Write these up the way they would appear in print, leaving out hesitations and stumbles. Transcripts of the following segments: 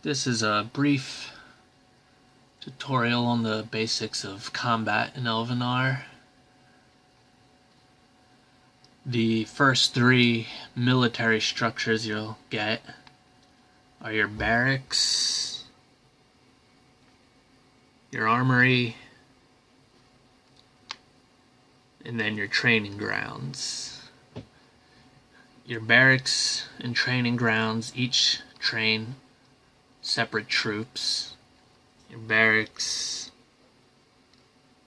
This is a brief tutorial on the basics of combat in Elvenar. The first three military structures you'll get are your barracks, your armory, and then your training grounds. Your barracks and training grounds each train separate troops. Your barracks,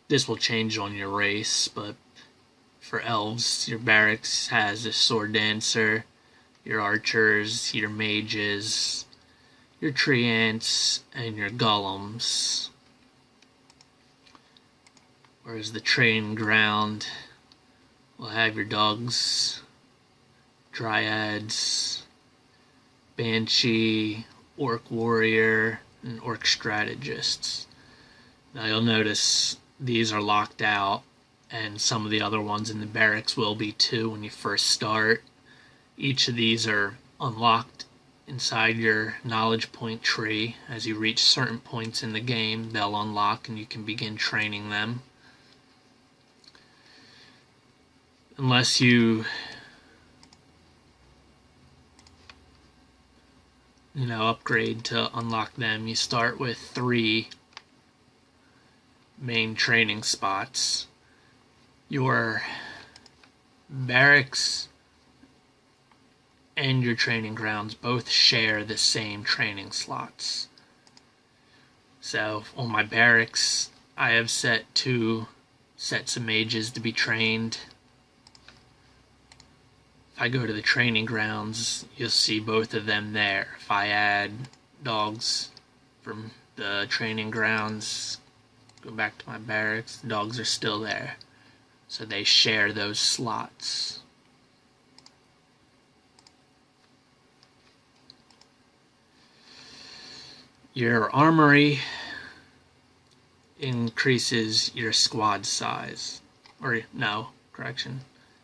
this will change on your race, but for elves, your barracks has a sword dancer, your archers, your mages, your tree ants, and your golems. Whereas the training ground will have your dogs, dryads, banshee, orc warrior, and orc strategists. Now you'll notice these are locked out, and some of the other ones in the barracks will be too when you first start. Each of these are unlocked inside your knowledge point tree. As you reach certain points in the game, they'll unlock and you can begin training them. Unless you upgrade to unlock them, you start with 3 main training spots. Your barracks and your training grounds both share the same training slots. So on my barracks, I have set 2 sets of mages to be trained. If I go to the training grounds, you'll see both of them there. If I add dogs from the training grounds, go back to my barracks, the dogs are still there. So they share those slots. Your armory increases your squad size.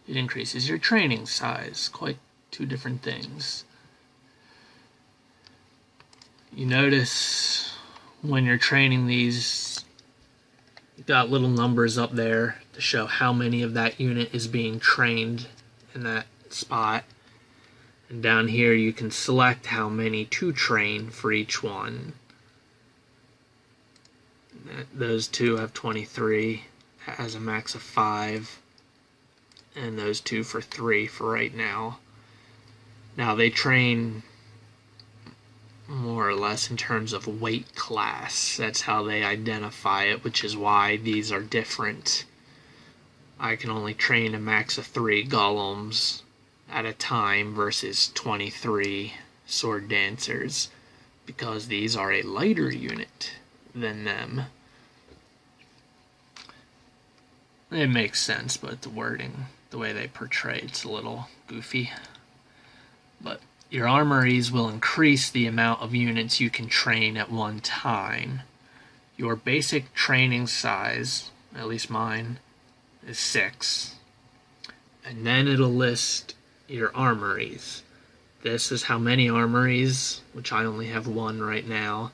It increases your training size. Quite 2 different things. You notice when you're training these, you've got little numbers up there to show how many of that unit is being trained in that spot. And down here you can select how many to train for each one. Those 2 have 23, has a max of 5. And those 2 for 3 for right now. Now they train more or less in terms of weight class. That's how they identify it, which is why these are different. I can only train a max of 3 golems at a time versus 23 sword dancers, because these are a lighter unit than them. It makes sense, but the wording, the way they portray it's a little goofy. But your armories will increase the amount of units you can train at one time. Your basic training size, at least mine, is 6. And then it'll list your armories. This is how many armories, which I only have 1 right now.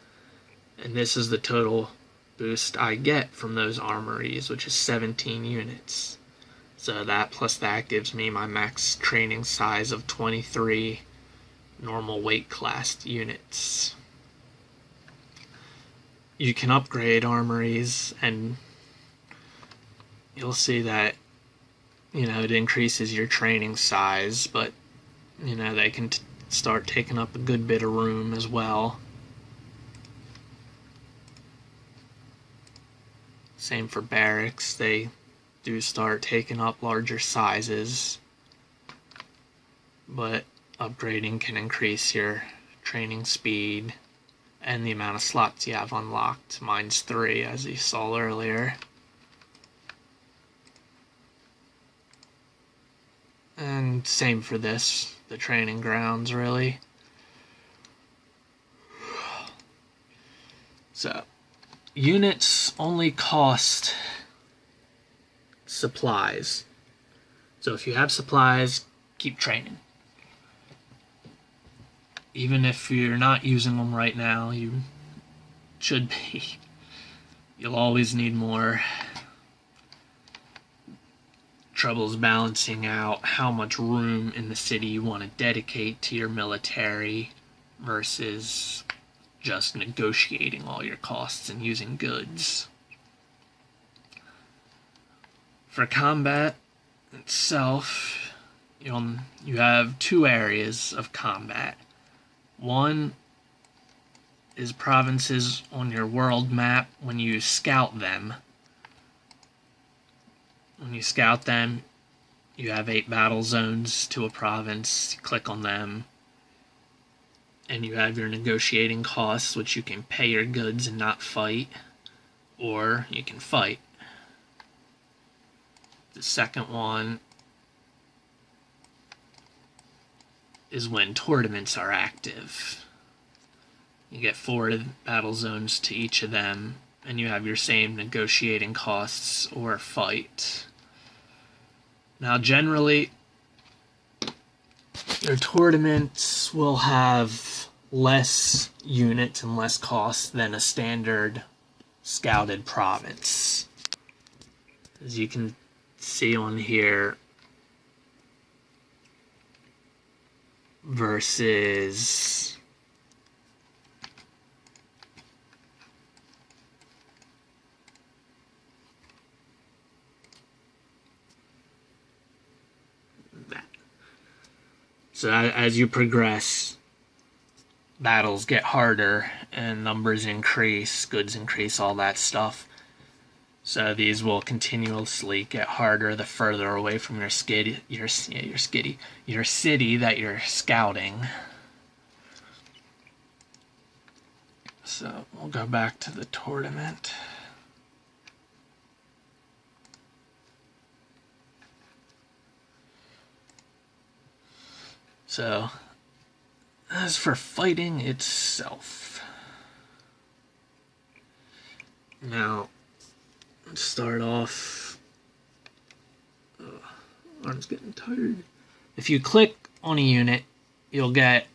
And this is the total boost I get from those armories, which is 17 units. So that plus that gives me my max training size of 23 normal weight class units. You can upgrade armories, and you'll see that it increases your training size, but they can start taking up a good bit of room as well. Same for barracks, they do start taking up larger sizes, but upgrading can increase your training speed and the amount of slots you have unlocked. Mine's 3, as you saw earlier. And same for this, the training grounds, really. So units only cost supplies. So if you have supplies, keep training. even if you're not using them right now, you should be. You'll always need more. Trouble's balancing out how much room in the city you want to dedicate to your military versus just negotiating all your costs and using goods. For combat itself, you have two areas of combat. One is provinces on your world map when you scout them. When you scout them, you have 8 battle zones to a province. You click on them, and you have your negotiating costs, which you can pay your goods and not fight, or you can fight. The second one is when tournaments are active. You get 4 battle zones to each of them, and you have your same negotiating costs or fight. Now, generally, your tournaments will have less units and less costs than a standard scouted province. As you can see on here, versus that. So as you progress, battles get harder and numbers increase, goods increase, all that stuff. So these will continuously get harder the further away from your city that you're scouting. So we'll go back to the tournament. So as for fighting itself, now let's start off. Arm's getting tired. If you click on a unit, you'll get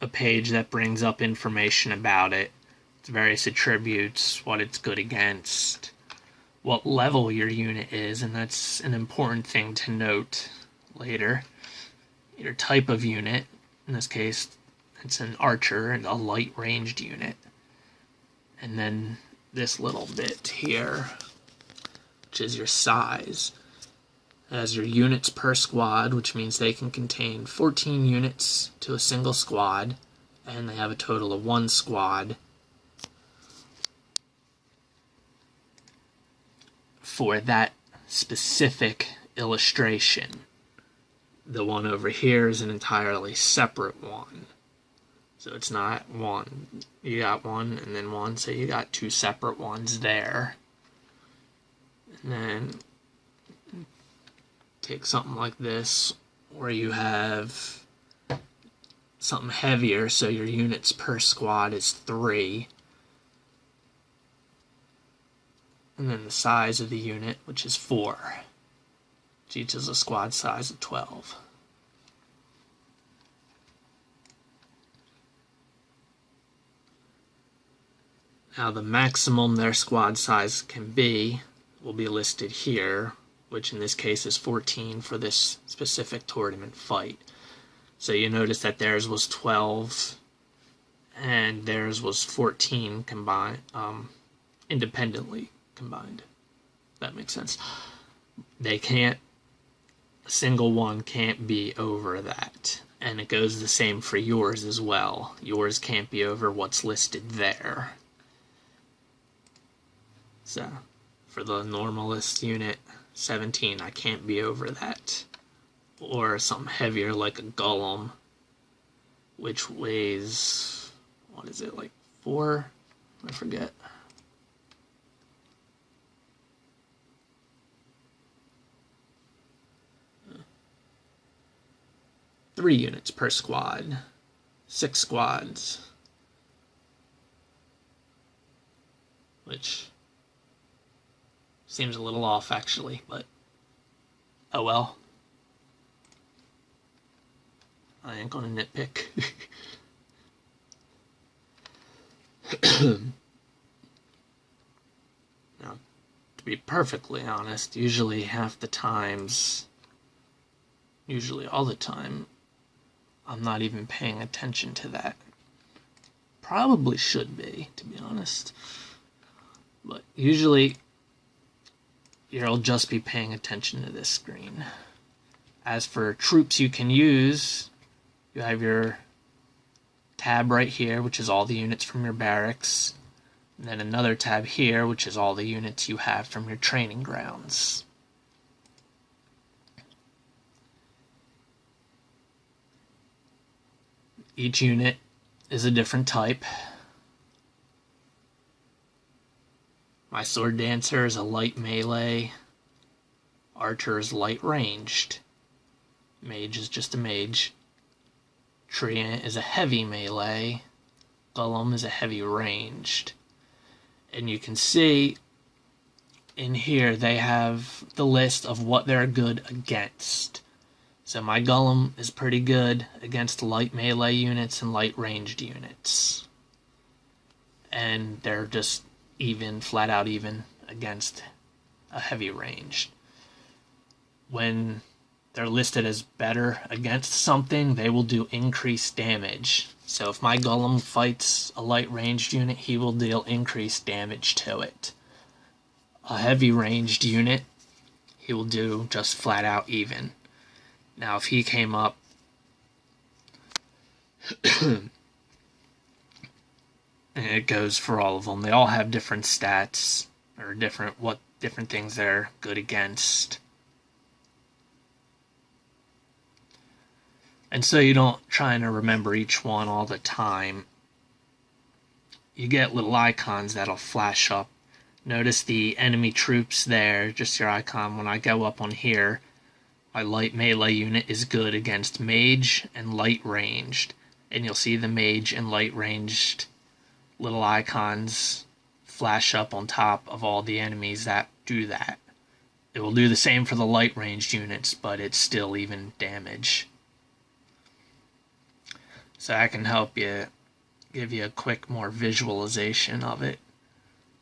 a page that brings up information about it. Its various attributes, what it's good against, what level your unit is, and that's an important thing to note later. Your type of unit, in this case, it's an archer and a light ranged unit. And then this little bit here, which is your size. It has your units per squad, which means they can contain 14 units to a single squad, and they have a total of 1 squad for that specific illustration. The one over here is an entirely separate one. So it's not one. You got one and then one, so you got 2 separate ones there. And then take something like this, where you have something heavier, so your units per squad is 3. And then the size of the unit, which is 4. Which each is a squad size of 12. Now the maximum their squad size can be will be listed here, which in this case is 14 for this specific tournament fight. So you notice that theirs was 12 and theirs was 14 combined, independently combined. That makes sense. They can't, a single one can't be over that. And it goes the same for yours as well. Yours can't be over what's listed there. So, for the normalist unit, 17, I can't be over that. Or something heavier like a golem, which weighs, what is it, like 4? I forget. Three units per squad. 6 squads. Which seems a little off, actually, but oh well. I ain't gonna nitpick. Now, to be perfectly honest, usually all the time, I'm not even paying attention to that. Probably should be, to be honest. But usually, you'll just be paying attention to this screen. As for troops you can use, you have your tab right here, which is all the units from your barracks. And then another tab here, which is all the units you have from your training grounds. Each unit is a different type. My sword dancer is a light melee. Archer is light ranged. Mage is just a mage. Treant is a heavy melee. Golem is a heavy ranged. And you can see in here they have the list of what they're good against. So my Golem is pretty good against light melee units and light ranged units. And they're just even, flat out even, against a heavy ranged. When they're listed as better against something, they will do increased damage. So if my Golem fights a light ranged unit, he will deal increased damage to it. A heavy ranged unit, he will do just flat out even. Now if he came up and it goes for all of them, they all have different stats, or different things they're good against. And so you don't try to remember each one all the time. You get little icons that'll flash up. Notice the enemy troops there, just your icon. When I go up on here, my light melee unit is good against mage and light ranged. And you'll see the mage and light ranged little icons flash up on top of all the enemies that do that. It will do the same for the light ranged units, but it's still even damage. So I can help you, give you a quick, more visualization of it.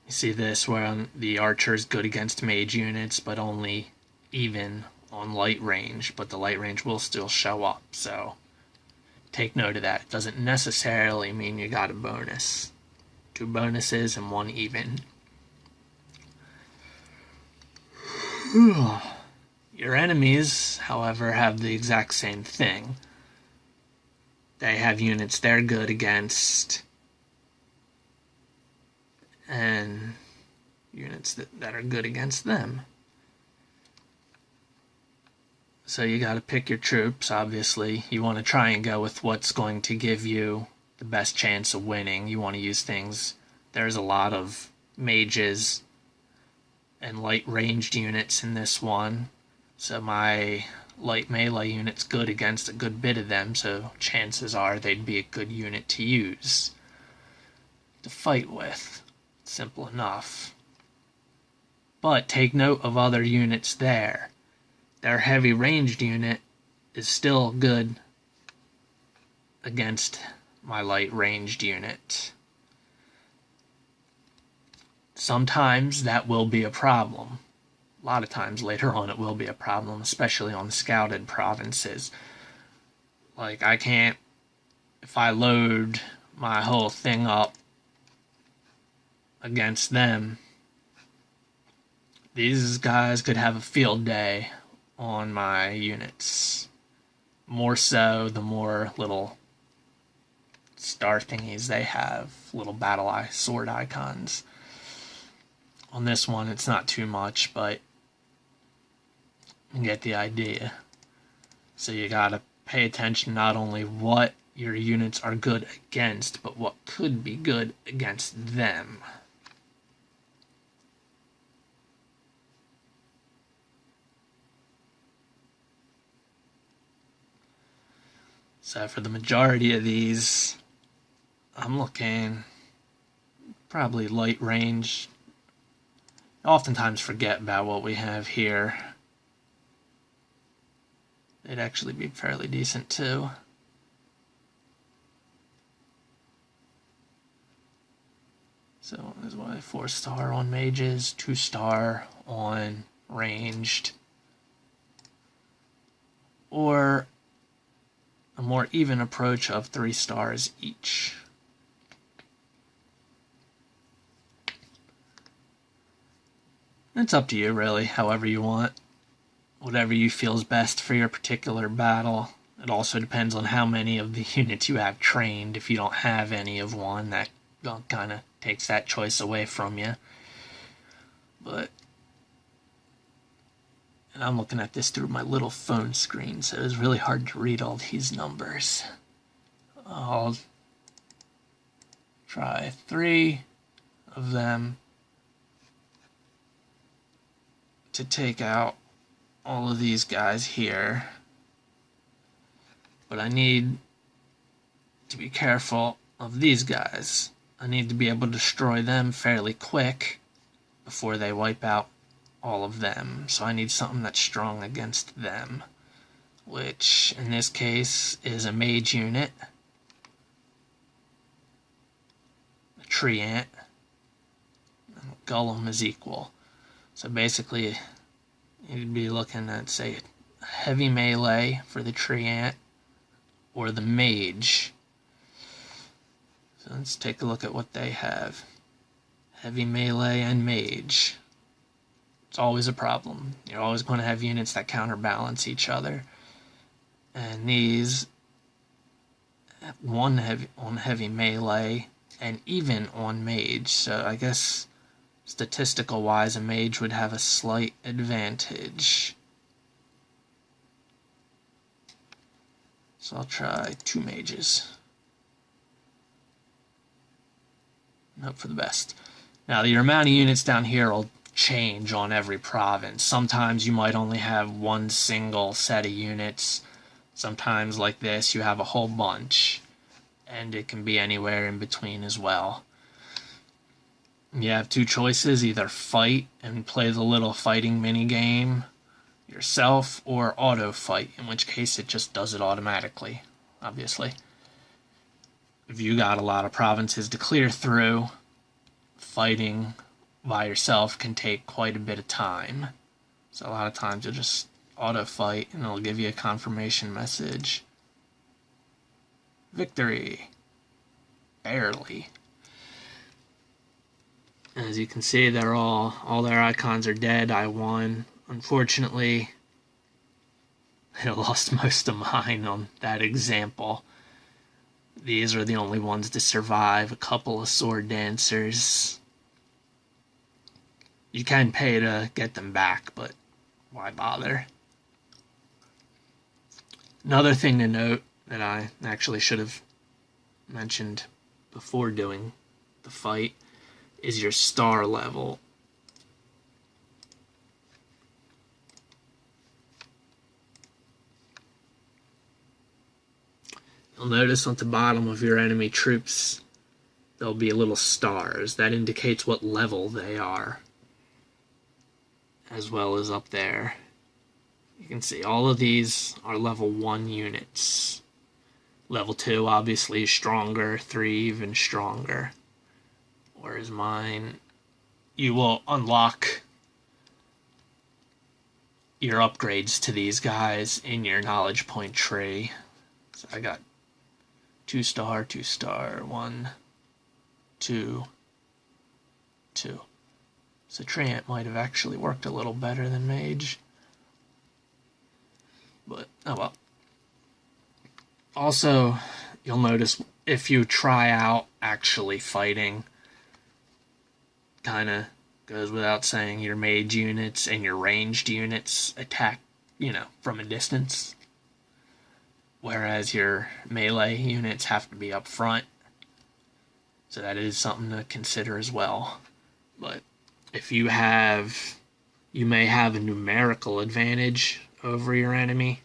You see this, where the archer is good against mage units, but only even on light range, but the light range will still show up, so take note of that. It doesn't necessarily mean you got a bonus. 2 bonuses and 1 even. Your enemies, however, have the exact same thing. They have units they're good against, and units that are good against them. So you got to pick your troops, obviously. You want to try and go with what's going to give you the best chance of winning. You want to use things. There's a lot of mages and light ranged units in this one. So my light melee unit's good against a good bit of them, so chances are they'd be a good unit to use to fight with. Simple enough. But take note of other units there. Their heavy ranged unit is still good against my light ranged unit. Sometimes that will be a problem. A lot of times later on it will be a problem, especially on scouted provinces. Like, I can't, if I load my whole thing up against them, these guys could have a field day on my units. More so the more little star thingies they have, little battle sword icons. On this one it's not too much, but you get the idea. So you gotta pay attention not only what your units are good against, but what could be good against them. So for the majority of these, I'm looking probably light range. I oftentimes forget about what we have here. It'd actually be fairly decent too. So that's why 4-star on mages, 2-star on ranged, or a more even approach of 3 stars each. It's up to you, really, however you want. Whatever you feel is best for your particular battle. It also depends on how many of the units you have trained. If you don't have any of one, that kind of takes that choice away from you. But, and I'm looking at this through my little phone screen, so it's really hard to read all these numbers. I'll try 3 of them to take out all of these guys here. But I need to be careful of these guys. I need to be able to destroy them fairly quick before they wipe out all of them. So I need something that's strong against them, which in this case is a mage unit, a tree ant, and a golem is equal. So basically you'd be looking at, say, heavy melee for the tree ant or the mage. So let's take a look at what they have. Heavy melee and mage. It's always a problem. You're always going to have units that counterbalance each other. And these, one on heavy melee and even on mage. So I guess statistical wise, a mage would have a slight advantage. So I'll try 2 mages. And hope for the best. Now, your amount of units down here will change on every province. Sometimes you might only have one single set of units. Sometimes, like this, you have a whole bunch. And it can be anywhere in between as well. You have 2 choices: either fight and play the little fighting mini game yourself, or auto fight, in which case it just does it automatically, obviously. If you got a lot of provinces to clear through, fighting by yourself can take quite a bit of time. So a lot of times you'll just auto fight and it'll give you a confirmation message. Victory. Barely. As you can see, they're all their icons are dead. I won. Unfortunately, I lost most of mine on that example. These are the only ones to survive. A couple of sword dancers. You can pay to get them back, but why bother? Another thing to note that I actually should have mentioned before doing the fight is your star level. You'll notice on the bottom of your enemy troops there'll be little stars. That indicates what level they are, as well as up there. You can see all of these are level 1 units. Level 2 obviously is stronger, 3 even stronger. Whereas mine, you will unlock your upgrades to these guys in your knowledge point tree. So I got 2-star, 2-star, 1, 2, 2. So Treant might have actually worked a little better than Mage. But, oh well. Also, you'll notice if you try out actually fighting, kind of goes without saying, your mage units and your ranged units attack, from a distance. Whereas your melee units have to be up front. So that is something to consider as well. But if you may have a numerical advantage over your enemy.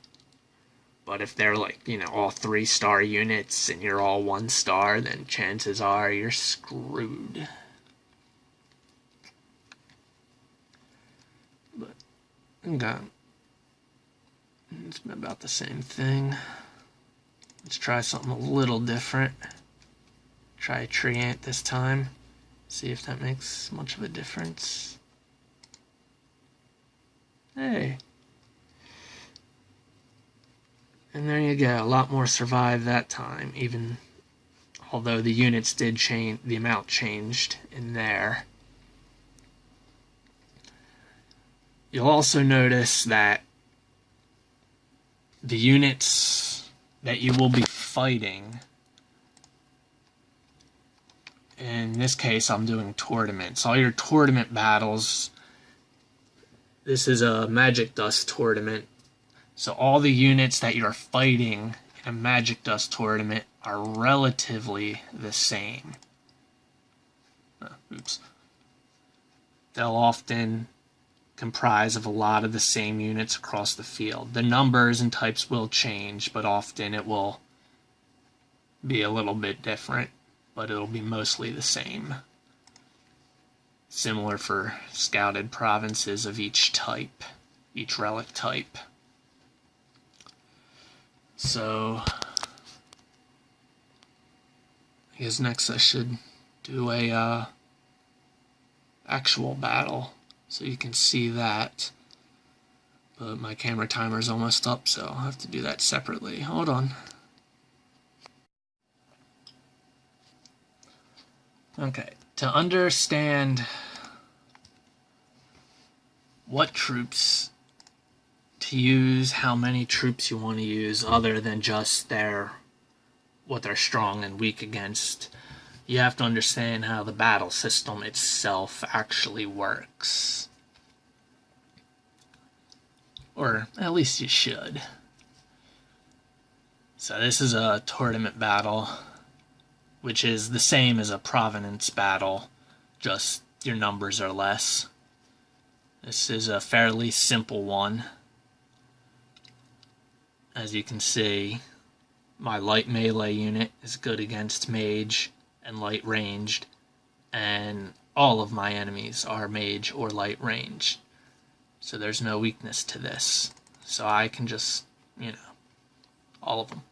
But if they're like, all 3-star units and you're all 1-star, then chances are you're screwed. But, okay. It's about the same thing. Let's try something a little different. Try a Treant this time. See if that makes much of a difference. Hey. And there you go. A lot more survived that time, even although the units did change, the amount changed in there. You'll also notice that the units that you will be fighting, in this case I'm doing tournaments, all your tournament battles, this is a magic dust tournament, so all the units that you're fighting in a magic dust tournament are relatively the same. They'll often comprise of a lot of the same units across the field. The numbers and types will change, but often it will be a little bit different, but it'll be mostly the same. Similar for scouted provinces of each type, each relic type. So, I guess next I should do a actual battle, so you can see that. But my camera timer is almost up, so I'll have to do that separately. Hold on. Okay, to understand what troops to use, how many troops you want to use, other than just what they're strong and weak against, you have to understand how the battle system itself actually works. Or at least you should. So this is a tournament battle, which is the same as a province battle, just your numbers are less. This is a fairly simple one. As you can see, my light melee unit is good against mage and light ranged, and all of my enemies are mage or light ranged. So there's no weakness to this. So I can just, all of them.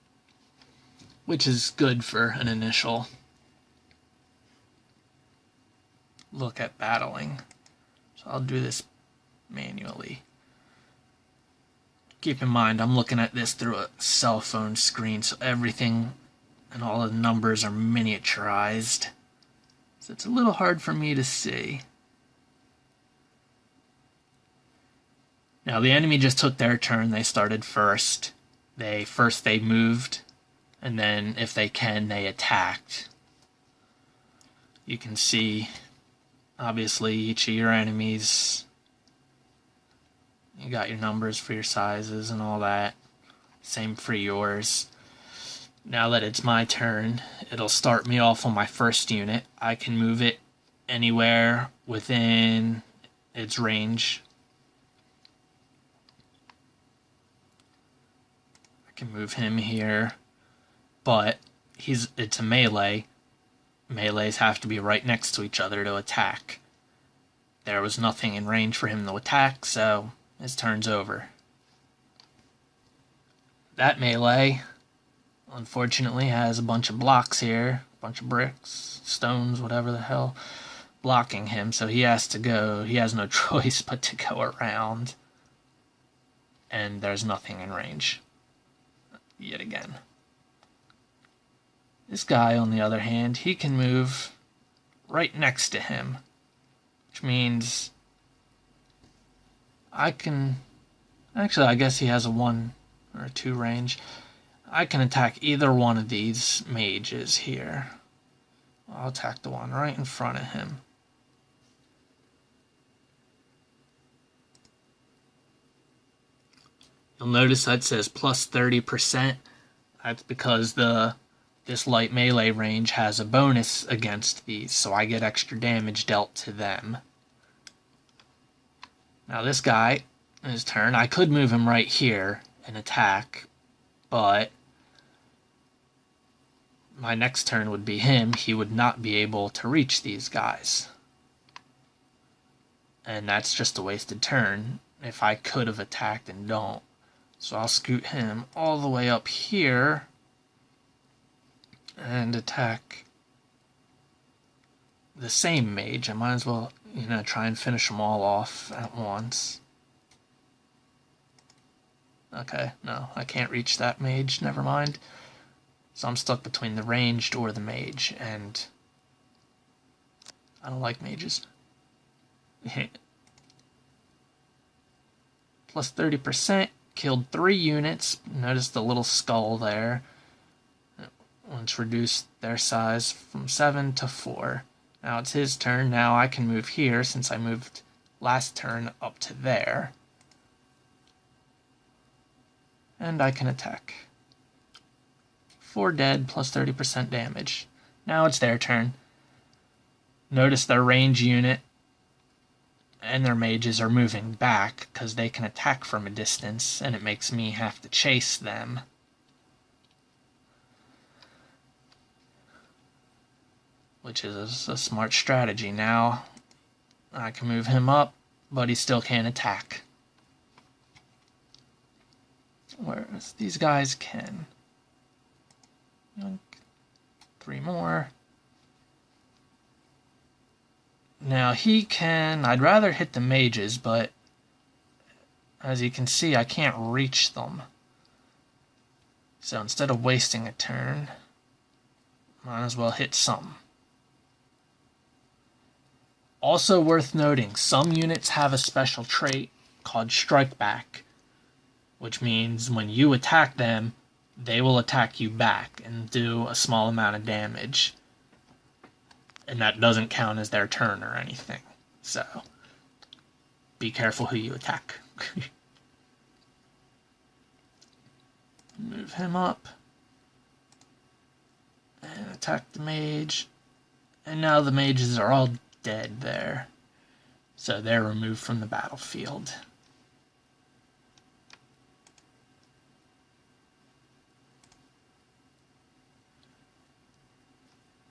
Which is good for an initial look at battling. So I'll do this manually. Keep in mind, I'm looking at this through a cell phone screen, so everything and all the numbers are miniaturized. So it's a little hard for me to see. Now the enemy just took their turn. They started first. They moved, and then if they can, they attacked. You can see, obviously, each of your enemies, you got your numbers for your sizes and all that. Same for yours. Now that it's my turn, it'll start me off on my first unit. I can move it anywhere within its range. I can move him here, but it's a melee. Melees have to be right next to each other to attack. There was nothing in range for him to attack, so his turn's over. That melee, unfortunately, has a bunch of blocks here, a bunch of bricks, stones, whatever the hell, blocking him, so he has to go. He has no choice but to go around, and there's nothing in range. Yet again. This guy, on the other hand, he can move right next to him, which means I can... Actually, I guess he has a 1 or a 2 range. I can attack either one of these mages here. I'll attack the one right in front of him. You'll notice that says plus 30%. That's because this light melee range has a bonus against these, so I get extra damage dealt to them. Now this guy, his turn, I could move him right here and attack, but my next turn would be him. He would not be able to reach these guys. And that's just a wasted turn if I could have attacked and don't. So I'll scoot him all the way up here and attack the same mage. I might as well, try and finish them all off at once. Okay, no, I can't reach that mage, never mind. So I'm stuck between the ranged or the mage, and I don't like mages. Plus 30%, killed 3 units. Notice the little skull there. Once reduced their size from 7 to 4. Now it's his turn. Now I can move here since I moved last turn up to there. And I can attack. 4 dead plus 30% damage. Now it's their turn. Notice their range unit and their mages are moving back because they can attack from a distance, and it makes me have to chase them. Which is a smart strategy. Now I can move him up, but he still can't attack. Whereas these guys can. 3 more. Now he can, I'd rather hit the mages, but as you can see, I can't reach them. So instead of wasting a turn, might as well hit some. Also worth noting, some units have a special trait called Strike Back, which means when you attack them, they will attack you back and do a small amount of damage. And that doesn't count as their turn or anything. So, be careful who you attack. Move him up. And attack the mage. And now the mages are all dead there. So they're removed from the battlefield.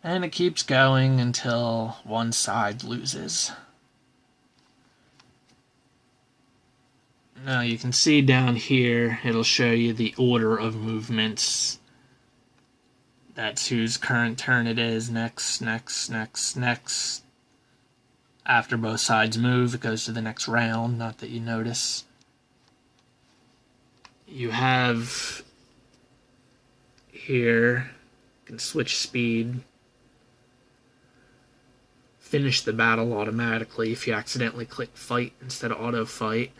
And it keeps going until one side loses. Now you can see down here, it'll show you the order of movements. That's whose current turn it is. Next, next, next, next. After both sides move, it goes to the next round, not that you notice. You have here, you can switch speed. Finish the battle automatically if you accidentally click fight instead of auto fight,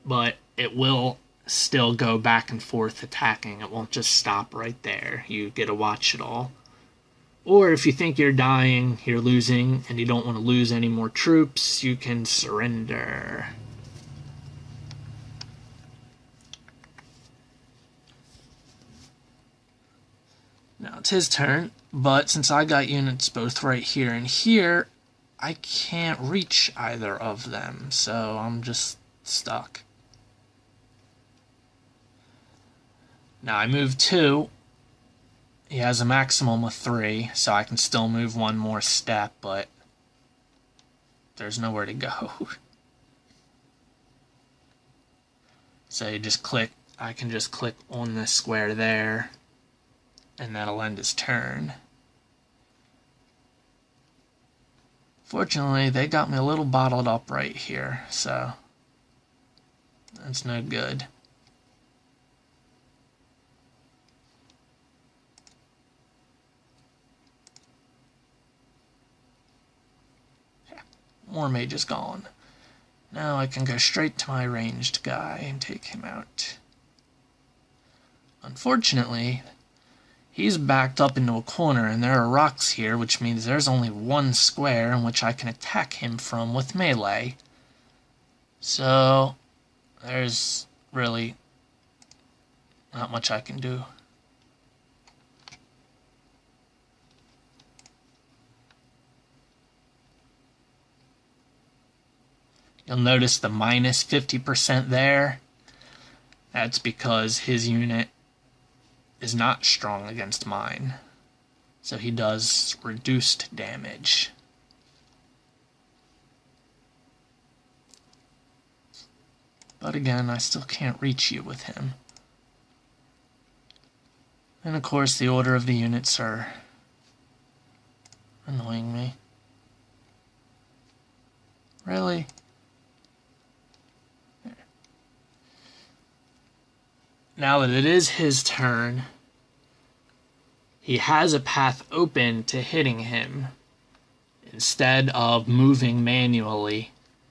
but it will still go back and forth attacking. It won't just stop right there. You get to watch it all. Or if you think you're dying, you're losing, and you don't want to lose any more troops, you can surrender. Now it's his turn, but since I got units both right here and here, I can't reach either of them, so I'm just stuck. Now I move 2. He has a maximum of 3, so I can still move one more step, but there's nowhere to go. So you just click, I can just click on this square there, and that'll end his turn. Fortunately, they got me a little bottled up right here, so that's no good. Yeah, more mages gone. Now I can go straight to my ranged guy and take him out. Unfortunately, he's backed up into a corner, and there are rocks here, which means there's only one square in which I can attack him from with melee. So, there's really not much I can do. You'll notice the minus 50% there. That's because his unit is not strong against mine. So he does reduced damage. But again, I still can't reach you with him. And of course, the order of the units are annoying me. Really? Now that it is his turn, he has a path open to hitting him instead of moving manually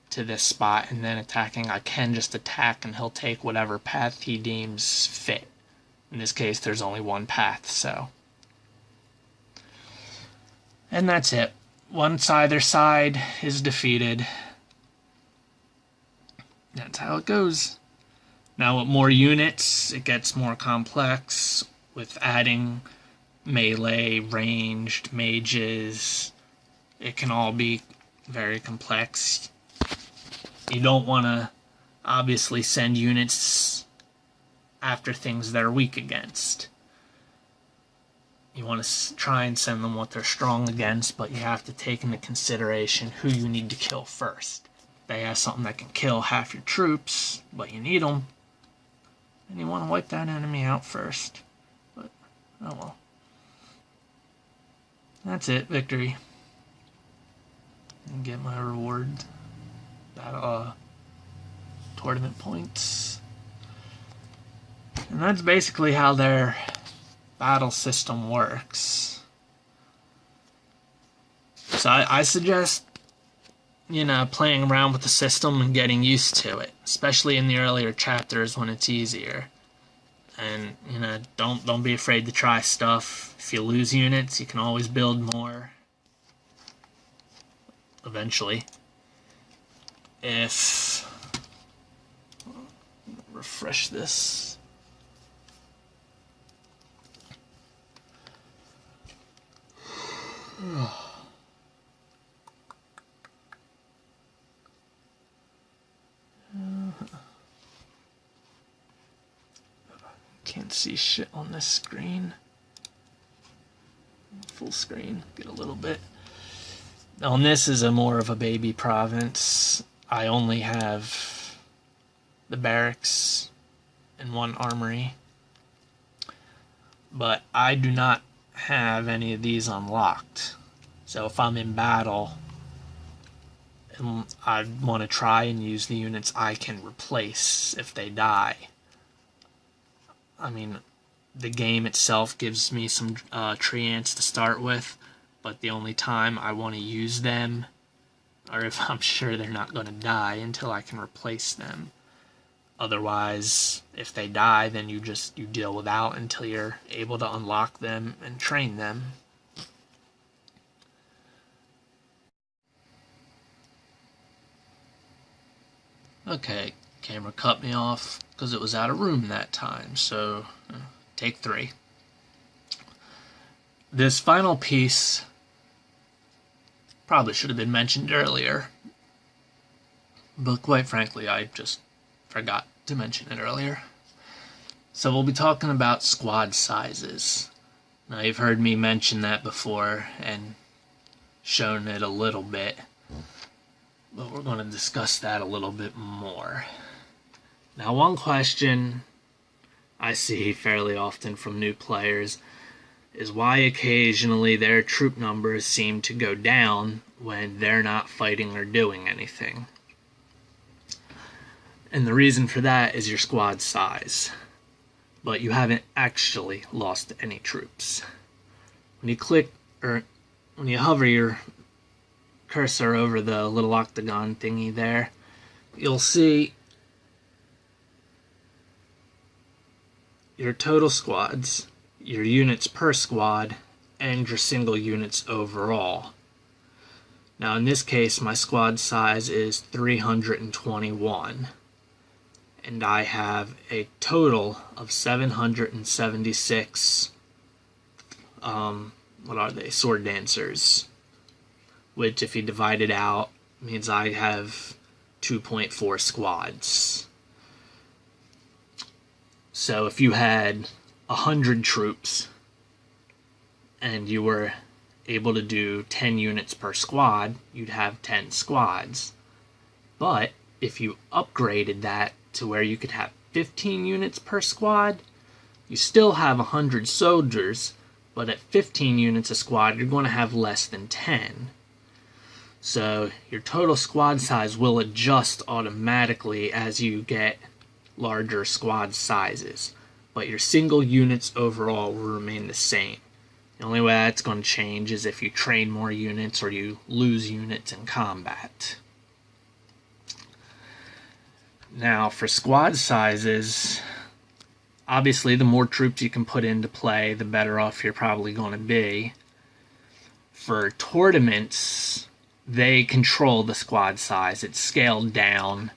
to this spot and then attacking. I can just attack and he'll take whatever path he deems fit. In this case, there's only one path, so. And that's it. Once either side is defeated, that's how it goes. Now with more units, it gets more complex with adding melee, ranged, mages. It can all be very complex. You don't want to obviously send units after things they're weak against. You want to try and send them what they're strong against, but you have to take into consideration who you need to kill first. If they have something that can kill half your troops, but you need them, then you want to wipe that enemy out first. But, oh well. That's it, victory. And get my reward. Tournament points. And that's basically how their battle system works. So I suggest, playing around with the system and getting used to it, especially in the earlier chapters when it's easier. And, don't be afraid to try stuff. If you lose units, you can always build more. Eventually. Refresh this. Can't see shit on this screen. Full screen, get a little bit. On this is more of a baby province. I only have the barracks and one armory. But I do not have any of these unlocked. So if I'm in battle and I want to try and use the units I can replace if they die. I mean, the game itself gives me some treants to start with, but the only time I want to use them are if I'm sure they're not going to die until I can replace them. Otherwise, if they die, then you deal without until you're able to unlock them and train them. Okay, camera cut me off because it was out of room that time, so take 3. This final piece probably should have been mentioned earlier, but quite frankly, I just forgot to mention it earlier. So we'll be talking about squad sizes. Now you've heard me mention that before and shown it a little bit, but we're going to discuss that a little bit more. Now one question I see fairly often from new players is why occasionally their troop numbers seem to go down when they're not fighting or doing anything. And the reason for that is your squad size. But you haven't actually lost any troops. When you hover your cursor over the little octagon thingy there, you'll see your total squads, your units per squad, and your single units overall. Now in this case, my squad size is 321. And I have a total of 776, sword dancers. Which, if you divide it out, means I have 2.4 squads. So if you had 100 troops, and you were able to do 10 units per squad, you'd have 10 squads. But if you upgraded that to where you could have 15 units per squad, you still have 100 soldiers, but at 15 units a squad, you're going to have less than 10. So your total squad size will adjust automatically as you get larger squad sizes, but your single units overall will remain the same. The only way that's going to change is if you train more units or you lose units in combat. Now, for squad sizes, obviously the more troops you can put into play, the better off you're probably going to be. For tournaments, they control the squad size. It's scaled down,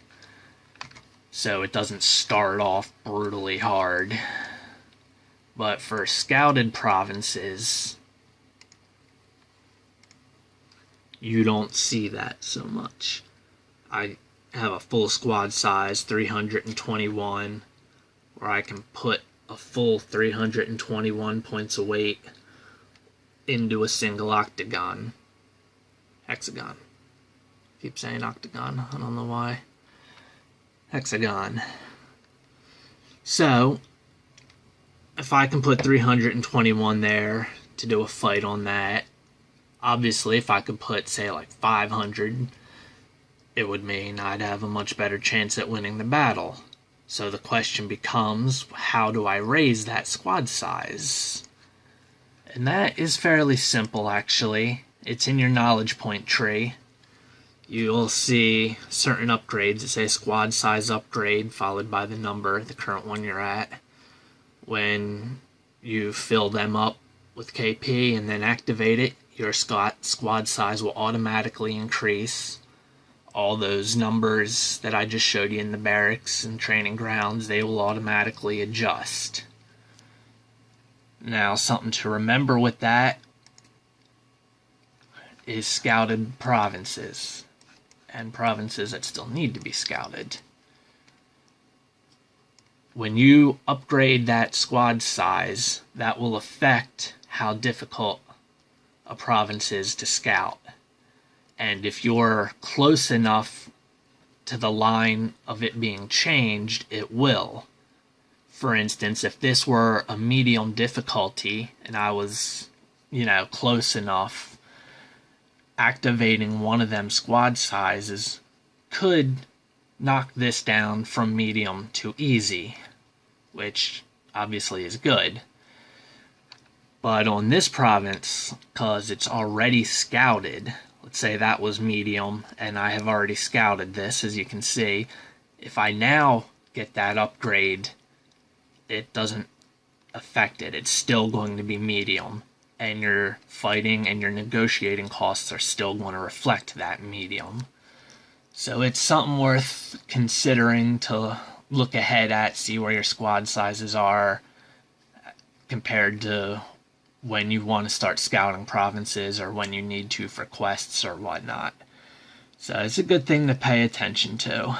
so it doesn't start off brutally hard. But for scouted provinces, you don't see that so much. I have a full squad size, 321, where I can put a full 321 points of weight into a single octagon. Hexagon. Keep saying octagon, I don't know why. Hexagon. So, if I can put 321 there to do a fight on that, obviously if I could put, say, like 500, it would mean I'd have a much better chance at winning the battle. So the question becomes, how do I raise that squad size? And that is fairly simple, actually. It's in your knowledge point tree. You'll see certain upgrades that say squad size upgrade, followed by the number, the current one you're at. When you fill them up with KP and then activate it, your squad size will automatically increase. All those numbers that I just showed you in the barracks and training grounds, they will automatically adjust. Now, something to remember with that is scouted provinces and provinces that still need to be scouted. When you upgrade that squad size, that will affect how difficult a province is to scout. And if you're close enough to the line of it being changed, it will. For instance, if this were a medium difficulty and I was, close enough, activating one of them squad sizes could knock this down from medium to easy, which obviously is good. But on this province, because it's already scouted, let's say that was medium, and I have already scouted this, as you can see. If I now get that upgrade, it doesn't affect it. It's still going to be medium, and your fighting and your negotiating costs are still going to reflect that medium. So it's something worth considering to look ahead at, see where your squad sizes are compared to when you want to start scouting provinces or when you need to for quests or whatnot. So it's a good thing to pay attention to.